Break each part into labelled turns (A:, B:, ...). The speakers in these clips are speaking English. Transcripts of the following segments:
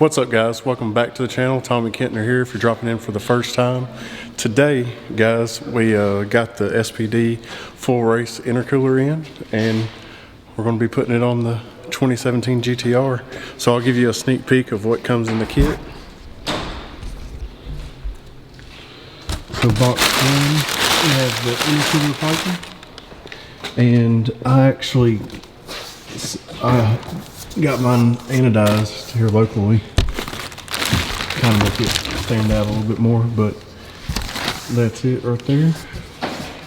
A: What's up, guys? Welcome back to the channel. Tommy Kentner here if you're dropping in for the first time. Today, guys, we got the SBD Full Race Intercooler in, and we're going to be putting it on the 2017 GT-R. So I'll give you a sneak peek of what comes in the kit. So box one, we have the intercooler piping, and I actually got mine anodized here locally, kind of make it stand out a little bit more, but that's it right there.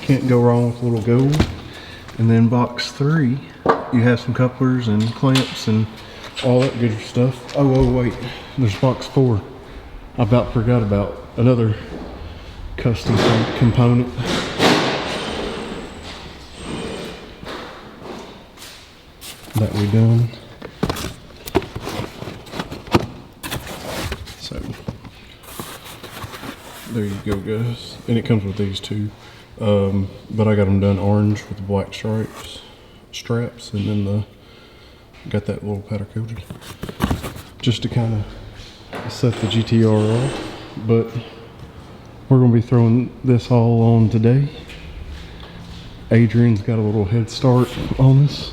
A: Can't go wrong with a little gold. And then box three, you have some couplers and clamps and all that good stuff. Oh wait, there's box four. I about forgot about another custom component. That we done. So there you go, guys. And it comes with these two. But I got them done orange with the black straps, and then got that little powder coated just to kind of set the GT-R off. But we're gonna be throwing this all on today. Adrian's got a little head start on this.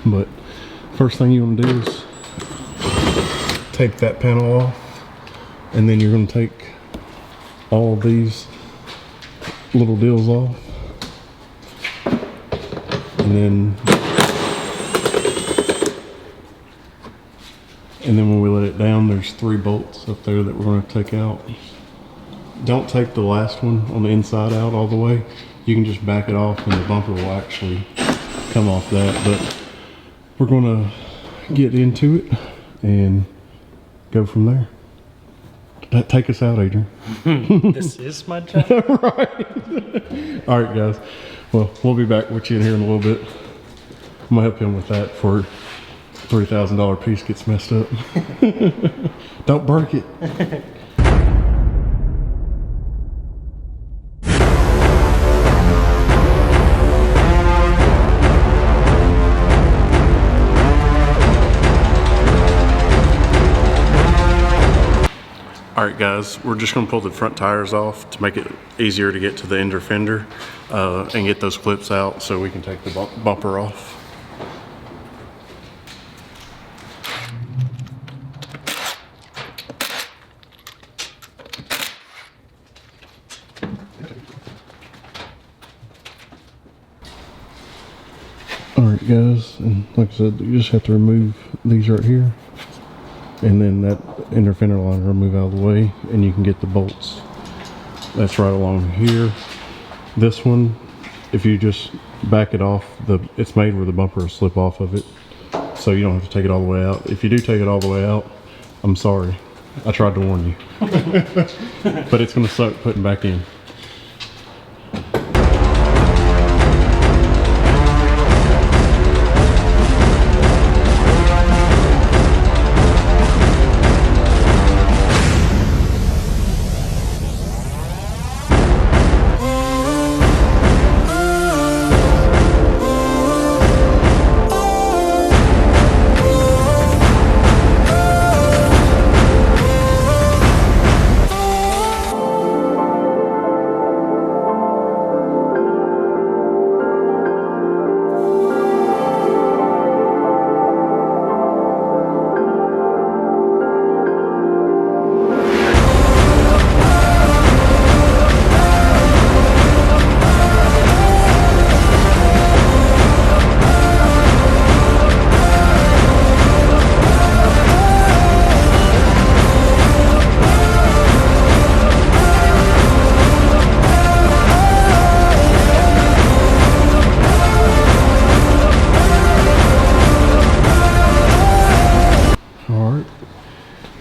A: But first thing you want to do is take that panel off, and then you're going to take all of these little deals off, and then when we let it down, there's 3 bolts up there that we're going to take out. Don't take the last one on the inside out all the way. You can just back it off and the bumper will actually come off that. But we're gonna get into it and go from there. Take us out, Adrian.
B: This is my job.
A: Right. All right, guys. Well, we'll be back with you in here in a little bit. I'm gonna help him with that before $3,000 piece gets messed up. Don't break it. Alright, guys, we're just going to pull the front tires off to make it easier to get to the end fender and get those clips out so we can take the bumper off. Alright, guys, and like I said, you just have to remove these right here. And then that inner fender liner will move out of the way, and you can get the bolts. That's right along here. This one, if you just back it off, it's made where the bumper will slip off of it, so you don't have to take it all the way out. If you do take it all the way out, I'm sorry. I tried to warn you. But it's going to suck putting back in.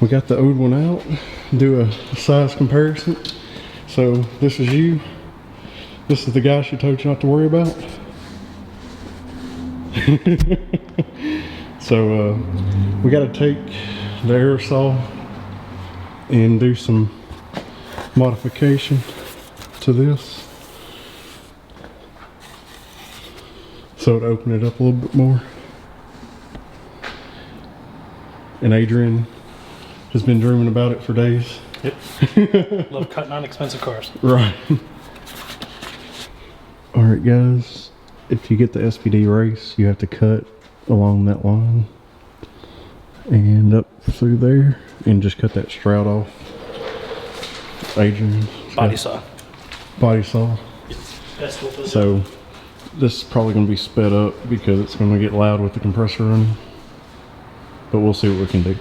A: We got the old one out, do a size comparison. So this is you. This is the guy she told you not to worry about. So we got to take the aerosol and do some modification to this. So to open it up a little bit more. and Adrian has been dreaming about it for days.
B: Yep. Love cutting on expensive cars.
A: Right. Alright guys, if you get the SBD race, you have to cut along that line and up through there and just cut that stroud off. Adrian.
B: Body saw.
A: Body saw.
B: That's what was
A: So this is probably going to be sped up because it's going to get loud with the compressor running. But we'll see what we can do.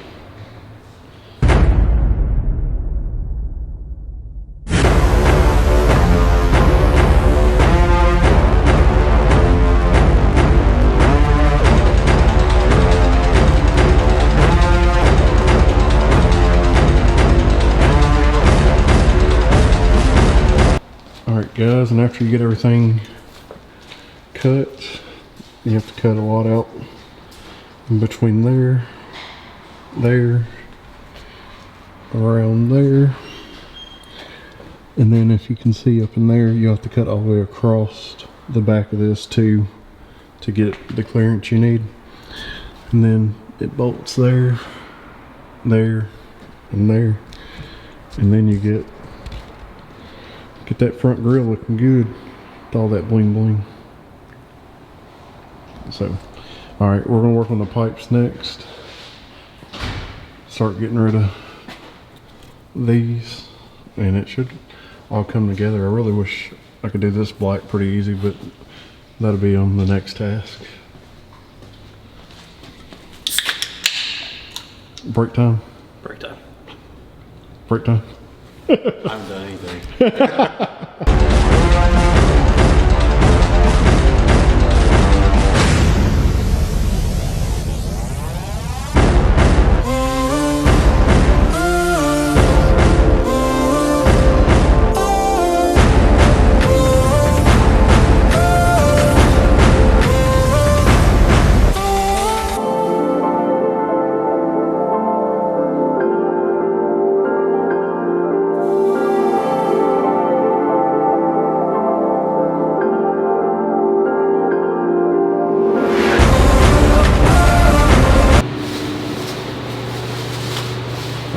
A: Alright guys, and after you get everything cut, you have to cut a lot out in between there, around there, and then if you can see up in there, you have to cut all the way across the back of this too to get the clearance you need. And then it bolts there, there, and there, and then you get that front grille looking good with all that bling bling. So, alright, we're gonna work on the pipes next. Start getting rid of these, and it should all come together. I really wish I could do this black pretty easy, but that'll be on the next task. Break time?
B: break time.
A: Break time?
C: I haven't done anything.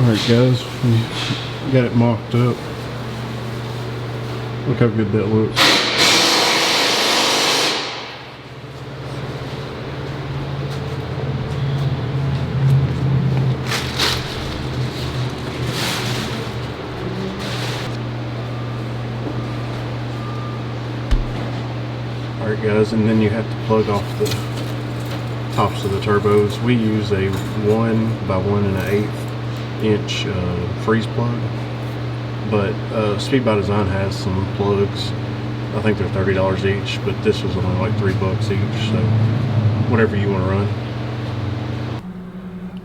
A: Alright guys, we got it mocked up. Look how good that looks. Alright guys, and then you have to plug off the tops of the turbos. We use a 1 by 1 1/8 inch freeze plug, but Speed by Design has some plugs. I think they're $30 each, but this was only like $3 each, so whatever you want to run.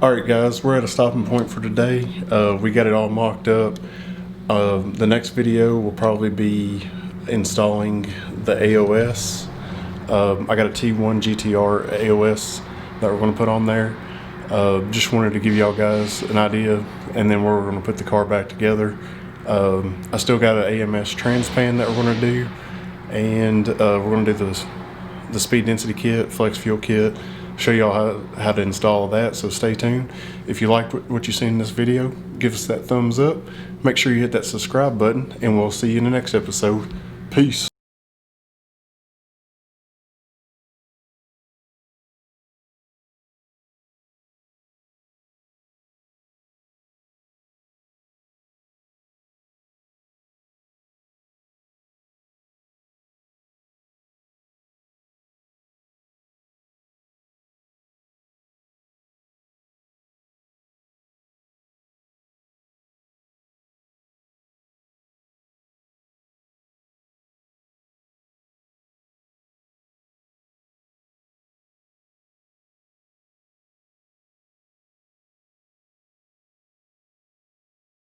A: Alright guys, we're at a stopping point for today. We got it all mocked up. The next video will probably be installing the AOS. I got a T1 GT-R AOS that we're going to put on there. Just wanted to give y'all guys an idea, and then we're going to put the car back together. I still got an AMS transpan that we're going to do, and we're going to do the speed density kit, flex fuel kit, show y'all how to install that, so stay tuned. If you liked what you seen in this video, give us that thumbs up. Make sure you hit that subscribe button, and we'll see you in the next episode. Peace.